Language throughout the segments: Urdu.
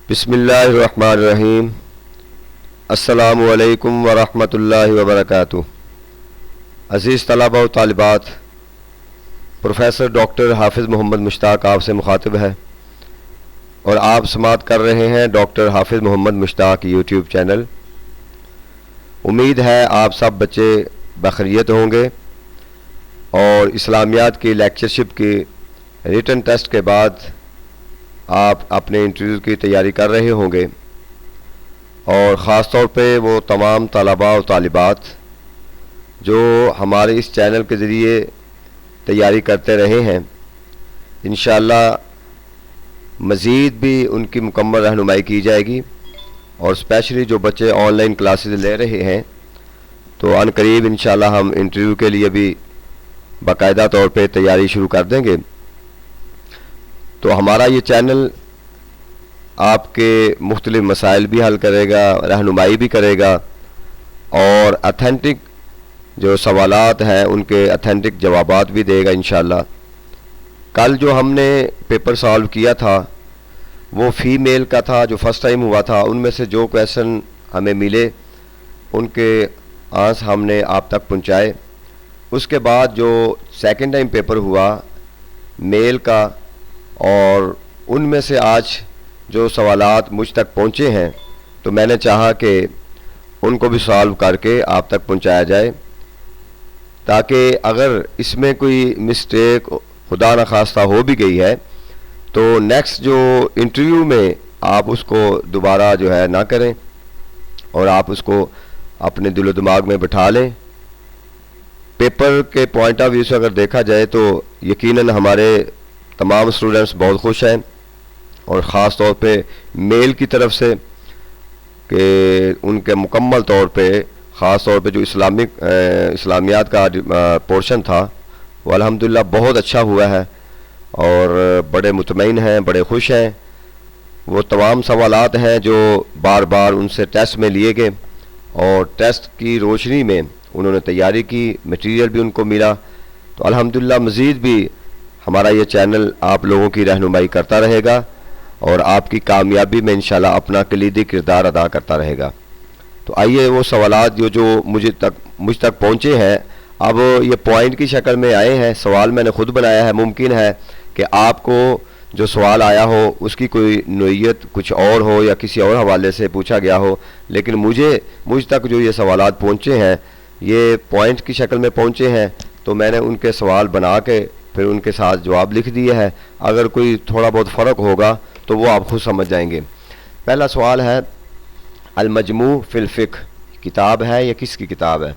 بسم اللہ الرحمن الرحیم۔ السلام علیکم ورحمۃ اللہ وبرکاتہ۔ عزیز طلبہ و طالبات، پروفیسر ڈاکٹر حافظ محمد مشتاق آپ سے مخاطب ہے اور آپ سماعت کر رہے ہیں ڈاکٹر حافظ محمد مشتاق یوٹیوب چینل۔ امید ہے آپ سب بچے بخیریت ہوں گے اور اسلامیات کی لیکچرشپ کی ریٹن ٹیسٹ کے بعد آپ اپنے انٹرویو کی تیاری کر رہے ہوں گے، اور خاص طور پہ وہ تمام طلباء و طالبات جو ہمارے اس چینل کے ذریعے تیاری کرتے رہے ہیں، انشاءاللہ مزید بھی ان کی مکمل رہنمائی کی جائے گی، اور اسپیشلی جو بچے آن لائن کلاسز لے رہے ہیں تو عن قریب انشاءاللہ ہم انٹرویو کے لیے بھی باقاعدہ طور پہ تیاری شروع کر دیں گے۔ تو ہمارا یہ چینل آپ کے مختلف مسائل بھی حل کرے گا، رہنمائی بھی کرے گا، اور اتھینٹک جو سوالات ہیں ان کے اتھینٹک جوابات بھی دے گا انشاءاللہ۔ کل جو ہم نے پیپر سالو کیا تھا وہ فیمیل کا تھا، جو فرسٹ ٹائم ہوا تھا۔ ان میں سے جو کویشچن ہمیں ملے ان کے آنسر ہم نے آپ تک پہنچائے۔ اس کے بعد جو سیکنڈ ٹائم پیپر ہوا میل کا، اور ان میں سے آج جو سوالات مجھ تک پہنچے ہیں تو میں نے چاہا کہ ان کو بھی سالو کر کے آپ تک پہنچایا جائے، تاکہ اگر اس میں کوئی مسٹیک خدا نخواستہ ہو بھی گئی ہے تو نیکسٹ جو انٹرویو میں آپ اس کو دوبارہ جو ہے نہ کریں، اور آپ اس کو اپنے دل و دماغ میں بٹھا لیں۔ پیپر کے پوائنٹ آف ویو سے اگر دیکھا جائے تو یقیناً ہمارے تمام اسٹوڈنٹس بہت خوش ہیں، اور خاص طور پہ میل کی طرف سے کہ ان کے مکمل طور پہ خاص طور پہ جو اسلامیات کا پورشن تھا وہ الحمدللہ بہت اچھا ہوا ہے، اور بڑے مطمئن ہیں، بڑے خوش ہیں۔ وہ تمام سوالات ہیں جو بار بار ان سے ٹیسٹ میں لیے گئے، اور ٹیسٹ کی روشنی میں انہوں نے تیاری کی، مٹیریل بھی ان کو ملا۔ تو الحمدللہ مزید بھی ہمارا یہ چینل آپ لوگوں کی رہنمائی کرتا رہے گا، اور آپ کی کامیابی میں انشاءاللہ اپنا کلیدی کردار ادا کرتا رہے گا۔ تو آئیے وہ سوالات جو مجھ تک پہنچے ہیں، اب یہ پوائنٹ کی شکل میں آئے ہیں۔ سوال میں نے خود بنایا ہے، ممکن ہے کہ آپ کو جو سوال آیا ہو اس کی کوئی نوعیت کچھ اور ہو یا کسی اور حوالے سے پوچھا گیا ہو، لیکن مجھ تک جو یہ سوالات پہنچے ہیں یہ پوائنٹ کی شکل میں پہنچے ہیں، تو میں نے ان کے سوال بنا کے پھر ان کے ساتھ جواب لکھ دیے ہے۔ اگر کوئی تھوڑا بہت فرق ہوگا تو وہ آپ خود سمجھ جائیں گے۔ پہلا سوال ہے المجموع فی الفقہ، کتاب ہے یا کس کی کتاب ہے؟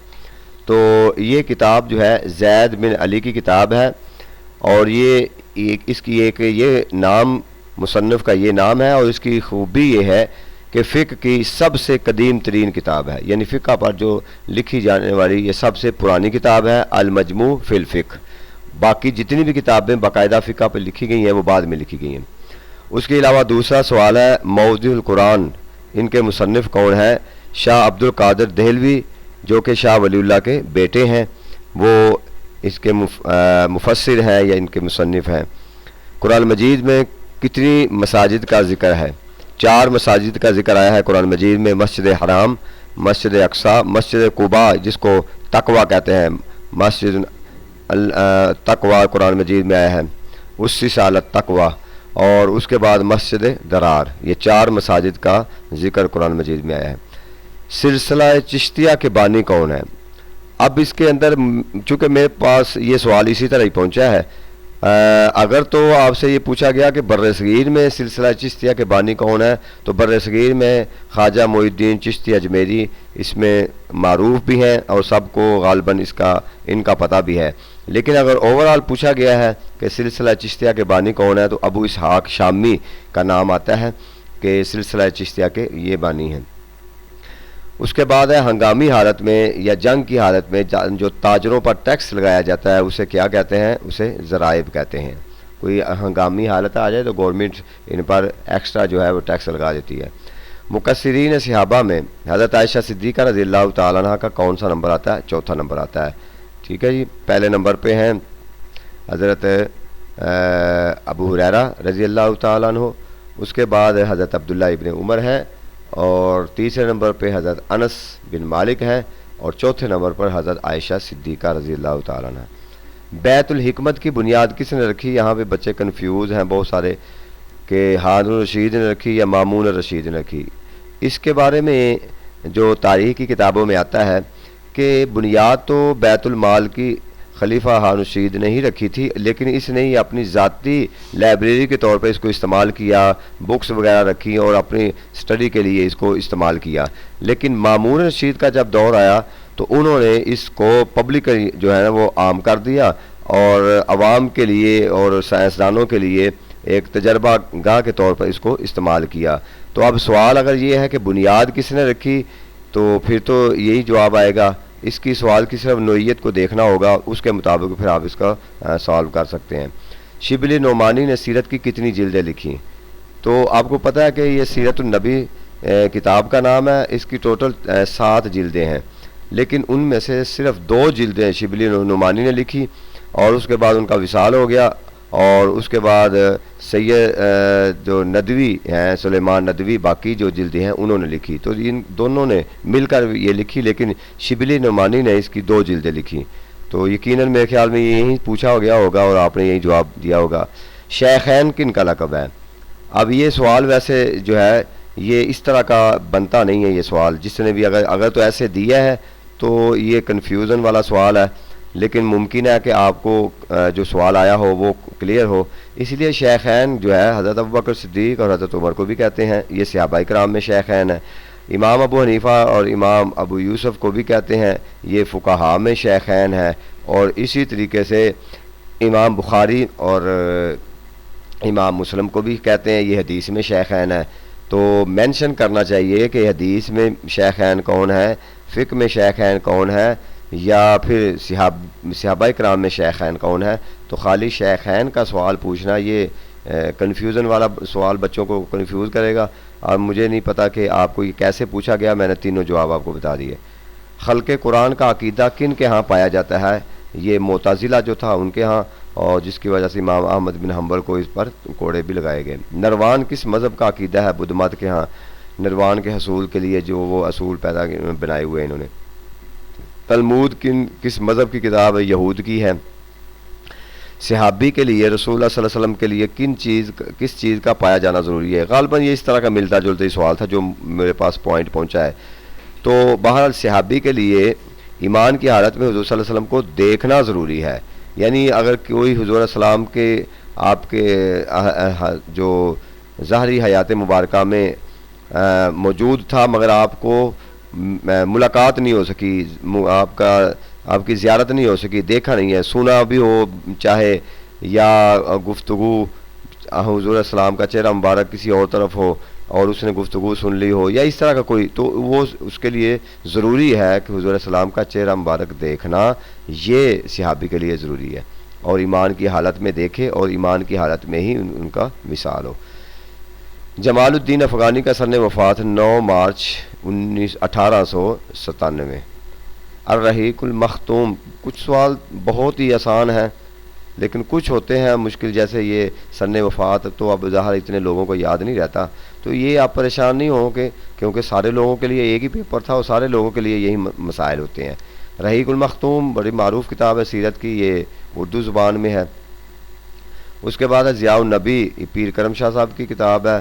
تو یہ کتاب جو ہے زید بن علی کی کتاب ہے، اور اس کی یہ نام مصنف کا یہ نام ہے، اور اس کی خوبی یہ ہے کہ فقہ کی سب سے قدیم ترین کتاب ہے، یعنی فقہ پر جو لکھی جانے والی یہ سب سے پرانی کتاب ہے، المجموع فی الفقہ۔ باقی جتنی بھی کتابیں باقاعدہ فقہ پہ لکھی گئی ہیں وہ بعد میں لکھی گئی ہیں۔ اس کے علاوہ دوسرا سوال ہے موضوع القرآن، ان کے مصنف کون ہیں؟ شاہ عبد القادر دہلوی، جو کہ شاہ ولی اللہ کے بیٹے ہیں، وہ اس کے مفسر ہیں یا ان کے مصنف ہیں۔ قرآن مجید میں کتنی مساجد کا ذکر ہے؟ 4 مساجد کا ذکر آیا ہے قرآن مجید میں، مسجد حرام، مسجد اقصیٰ، مسجد قباء جس کو تقویٰ کہتے ہیں، مسجد تقویٰ قرآن مجید میں آیا ہے، اسی سالت تقویٰ، اور اس کے بعد مسجد درار۔ یہ 4 مساجد کا ذکر قرآن مجید میں آیا ہے۔ سلسلہ چشتیہ کے بانی کون ہے؟ اب اس کے اندر چونکہ میرے پاس یہ سوال اسی طرح ہی پہنچا ہے، اگر تو آپ سے یہ پوچھا گیا کہ بر صغیر میں سلسلہ چشتیہ کے بانی کون ہے، تو بر صغیر میں خواجہ معین الدین چشتی اجمیری اس میں معروف بھی ہیں، اور سب کو غالباً ان کا پتہ بھی ہے۔ لیکن اگر اوورال پوچھا گیا ہے کہ سلسلہ چشتیہ کے بانی کون ہے، تو ابو اسحاق شامی کا نام آتا ہے کہ سلسلہ چشتیہ کے یہ بانی ہیں۔ اس کے بعد ہے ہنگامی حالت میں یا جنگ کی حالت میں جو تاجروں پر ٹیکس لگایا جاتا ہے اسے کیا کہتے ہیں؟ اسے ضرائب کہتے ہیں۔ کوئی ہنگامی حالت آ جائے تو گورنمنٹ ان پر ایکسٹرا جو ہے وہ ٹیکس لگا دیتی ہے۔ مکثرین صحابہ میں حضرت عائشہ صدیقہ رضی اللہ تعالیٰ عنہ کا کون سا نمبر آتا ہے؟ 4تھا نمبر آتا ہے۔ ٹھیک ہے جی، پہلے نمبر پہ ہیں حضرت ابو ہریرہ رضی اللہ تعالیٰ عنہ، اس کے بعد حضرت عبداللہ ابن عمر ہیں، اور تیسرے نمبر پہ حضرت انس بن مالک ہیں، اور چوتھے نمبر پر حضرت عائشہ صدیقہ رضی اللہ تعالیٰ عنہ۔ بیت الحکمت کی بنیاد کس نے رکھی؟ یہاں پہ بچے کنفیوز ہیں بہت سارے کہ ہارون الرشید نے رکھی یا مامون الرشید نے رکھی۔ اس کے بارے میں جو تاریخ کی کتابوں میں آتا ہے کہ بنیاد تو بیت المال کی خلیفہ ہارون الرشید نے ہی رکھی تھی، لیکن اس نے ہی اپنی ذاتی لائبریری کے طور پہ اس کو استعمال کیا، بکس وغیرہ رکھی اور اپنی سٹڈی کے لیے اس کو استعمال کیا۔ لیکن مامون الرشید کا جب دور آیا تو انہوں نے اس کو پبلک جو ہے نا وہ عام کر دیا، اور عوام کے لیے اور سائنسدانوں کے لیے ایک تجربہ گاہ کے طور پر اس کو استعمال کیا۔ تو اب سوال اگر یہ ہے کہ بنیاد کس نے رکھی، تو پھر تو یہی جواب آئے گا۔ اس کی سوال کی صرف نوعیت کو دیکھنا ہوگا، اس کے مطابق پھر آپ اس کا سالو کر سکتے ہیں۔ شبلی نعمانی نے سیرت کی کتنی جلدیں لکھی؟ تو آپ کو پتہ ہے کہ یہ سیرت النبی کتاب کا نام ہے، اس کی ٹوٹل 7 جلدیں ہیں، لیکن ان میں سے صرف 2 جلدیں شبلی نعمانی نے لکھی، اور اس کے بعد ان کا وصال ہو گیا، اور اس کے بعد سید جو ندوی ہیں سلیمان ندوی باقی جو جلدیں ہیں انہوں نے لکھی۔ تو ان دونوں نے مل کر یہ لکھی، لیکن شبلی نعمانی نے اس کی 2 جلدیں لکھی۔ تو یقیناً میرے خیال میں یہی پوچھا ہو گیا ہوگا اور آپ نے یہی جواب دیا ہوگا۔ شیخین کن کا لقب ہے؟ اب یہ سوال ویسے جو ہے یہ اس طرح کا بنتا نہیں ہے، یہ سوال جس نے بھی اگر تو ایسے دیا ہے تو یہ کنفیوژن والا سوال ہے، لیکن ممکن ہے کہ آپ کو جو سوال آیا ہو وہ کلیئر ہو۔ اس لیے شیخین جو ہے حضرت ابوبکر صدیق اور حضرت عمر کو بھی کہتے ہیں، یہ صحابہ کرام میں شیخین ہیں۔ امام ابو حنیفہ اور امام ابو یوسف کو بھی کہتے ہیں، یہ فقہاء میں شیخین ہیں، اور اسی طریقے سے امام بخاری اور امام مسلم کو بھی کہتے ہیں یہ حدیث میں شیخین ہیں۔ تو مینشن کرنا چاہیے کہ حدیث میں شیخین کون ہے، فقہ میں شیخین کون ہے، یا پھر صحابہ کرام میں شیخین کون ہے۔ تو خالی شیخین کا سوال پوچھنا یہ کنفیوژن والا سوال بچوں کو کنفیوز کرے گا، اور مجھے نہیں پتہ کہ آپ کو یہ کیسے پوچھا گیا۔ میں نے تینوں جواب آپ کو بتا دیے۔ خلق قرآن کا عقیدہ کن کے ہاں پایا جاتا ہے؟ یہ معتزلہ جو تھا ان کے ہاں، اور جس کی وجہ سے امام احمد بن حنبل کو اس پر کوڑے بھی لگائے گئے۔ نروان کس مذہب کا عقیدہ ہے؟ بدھ مت کے ہاں۔ نروان کے حصول کے لیے جو وہ اصول بنائے ہوئے انہوں نے۔ تلمود کس مذہب کی کتاب ہے؟ یہود کی ہے۔ صحابی کے لیے رسول اللہ صلی اللہ علیہ وسلم کے لیے کس چیز کا پایا جانا ضروری ہے؟ غالباً یہ اس طرح کا ملتا جلتا ہی سوال تھا جو میرے پاس پوائنٹ پہنچا ہے۔ تو بہرحال صحابی کے لیے ایمان کی حالت میں حضور صلی اللہ علیہ وسلم کو دیکھنا ضروری ہے، یعنی اگر کوئی حضور علیہ السلام کے آپ کے جو ظاہری حیات مبارکہ میں موجود تھا مگر آپ کو ملاقات نہیں ہو سکی، آپ کی زیارت نہیں ہو سکی، دیکھا نہیں ہے، سنا بھی ہو چاہے، یا گفتگو حضور علیہ السلام کا چہرہ مبارک کسی اور طرف ہو اور اس نے گفتگو سن لی ہو، یا اس طرح کا کوئی، تو وہ اس کے لیے ضروری ہے کہ حضور علیہ السلام کا چہرہ مبارک دیکھنا، یہ صحابی کے لیے ضروری ہے، اور ایمان کی حالت میں دیکھے اور ایمان کی حالت میں ہی ان کا مثال ہو۔ جمال الدین افغانی کا سن وفات 9 مارچ 1897۔ الرحیق المختوم، کچھ سوال بہت ہی آسان ہیں لیکن کچھ ہوتے ہیں مشکل، جیسے یہ سن وفات تو اب ظاہر اتنے لوگوں کو یاد نہیں رہتا، تو یہ آپ پریشان نہیں ہوں کہ کیونکہ سارے لوگوں کے لیے ایک ہی پیپر تھا اور سارے لوگوں کے لیے یہی مسائل ہوتے ہیں۔ رحیق المختوم بڑی معروف کتاب ہے سیرت کی، یہ اردو زبان میں ہے۔ اس کے بعد ہے ضیاء النبی، پیر کرم شاہ صاحب کی کتاب ہے،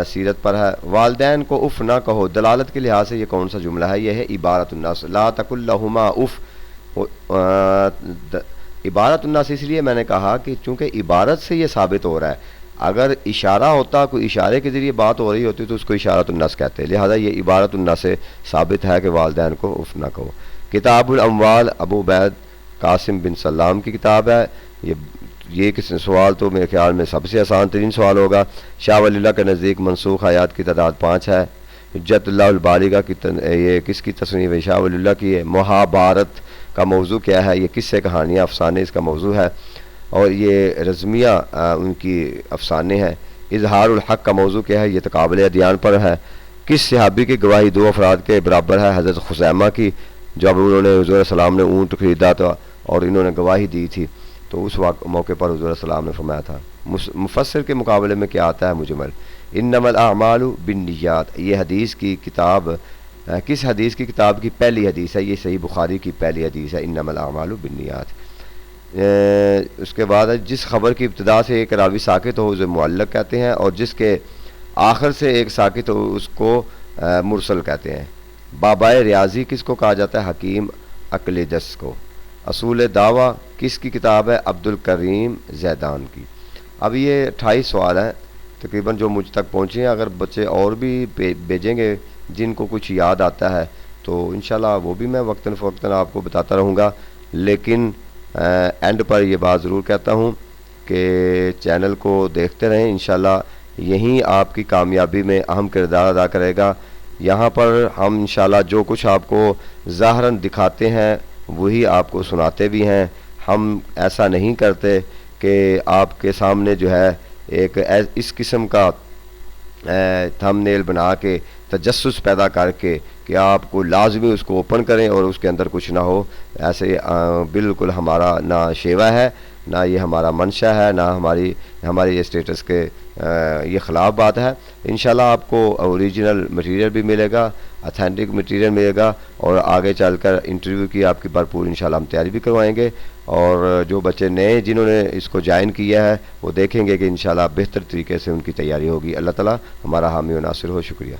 سیرت پر ہے۔ والدین کو اف نہ کہو، دلالت کے لحاظ سے یہ کون سا جملہ ہے؟ یہ ہے عبارت الناس، لا تقل لہما اف۔ عبارت الناس اس لیے میں نے کہا کہ چونکہ عبارت سے یہ ثابت ہو رہا ہے، اگر اشارہ ہوتا، کوئی اشارے کے ذریعے بات ہو رہی ہوتی تو اس کو اشارت الناس کہتے ہیں، لہذا یہ عبارت الناس سے ثابت ہے کہ والدین کو اف نہ کہو۔ کتاب الاموال ابو عبید قاسم بن سلام کی کتاب ہے۔ یہ کس سوال تو میرے خیال میں سب سے آسان ترین سوال ہوگا۔ شاہ ولی اللہ کے نزدیک منسوخ آیات کی تعداد 5 ہے۔ حجت اللہ البالغہ کی یہ کس کی تصنیف ہے؟ شاہ ولی اللہ کی ہے۔ مہابھارت کا موضوع کیا ہے؟ یہ قصے کہانیاں افسانے اس کا موضوع ہے، اور یہ رزمیہ ان کی افسانے ہیں۔ اظہار الحق کا موضوع کیا ہے؟ یہ تقابل ادیان پر ہے۔ کس صحابی کی گواہی 2 افراد کے برابر ہے؟ حضرت خزیمہ کی، جب انہوں نے حضور علیہ السلام نے اونٹ خریدا تھا اور انہوں نے گواہی دی تھی تو اس موقع پر حضور علیہ السلام نے فرمایا تھا۔ مفسر کے مقابلے میں کیا آتا ہے؟ مجمل۔ انما الاعمال بالنیات، یہ حدیث کی کتاب کس حدیث کی کتاب کی پہلی حدیث ہے؟ یہ صحیح بخاری کی پہلی حدیث ہے، انما الاعمال بالنیات۔ اس کے بعد جس خبر کی ابتدا سے ایک راوی ساکت ہو اسے معلق کہتے ہیں، اور جس کے آخر سے ایک ساکت ہو اس کو مرسل کہتے ہیں۔ بابائے ریاضی کس کو کہا جاتا ہے؟ حکیم اقلیدس کو۔ اصول دعویٰ کس کی کتاب ہے؟ عبد الکریم زیدان کی۔ اب یہ 28 سوال ہیں تقریباً جو مجھ تک پہنچے ہیں، اگر بچے اور بھی بھیجیں گے جن کو کچھ یاد آتا ہے تو انشاءاللہ وہ بھی میں وقتاً فوقتاً آپ کو بتاتا رہوں گا، لیکن اینڈ پر یہ بات ضرور کہتا ہوں کہ چینل کو دیکھتے رہیں، انشاءاللہ یہیں آپ کی کامیابی میں اہم کردار ادا کرے گا۔ یہاں پر ہم انشاءاللہ جو کچھ آپ کو ظاہراً دکھاتے ہیں وہی آپ کو سناتے بھی ہیں، ہم ایسا نہیں کرتے کہ آپ کے سامنے جو ہے ایک اس قسم کا تھم نیل بنا کے تجسس پیدا کر کے کہ آپ کو لازمی اس کو اوپن کریں اور اس کے اندر کچھ نہ ہو، ایسے بالکل ہمارا نہ شیوا ہے، نہ یہ ہمارا منشا ہے، نہ ہماری یہ سٹیٹس کے یہ خلاف بات ہے۔ انشاءاللہ آپ کو اوریجنل مٹیریل بھی ملے گا، اتھینٹک مٹیریل ملے گا، اور آگے چل کر انٹرویو کی آپ کی بھرپور انشاءاللہ ہم تیاری بھی کروائیں گے، اور جو بچے نئے جنہوں نے اس کو جوائن کیا ہے وہ دیکھیں گے کہ انشاءاللہ بہتر طریقے سے ان کی تیاری ہوگی۔ اللہ تعالی ہمارا حامی و ناصر ہو۔ شکریہ۔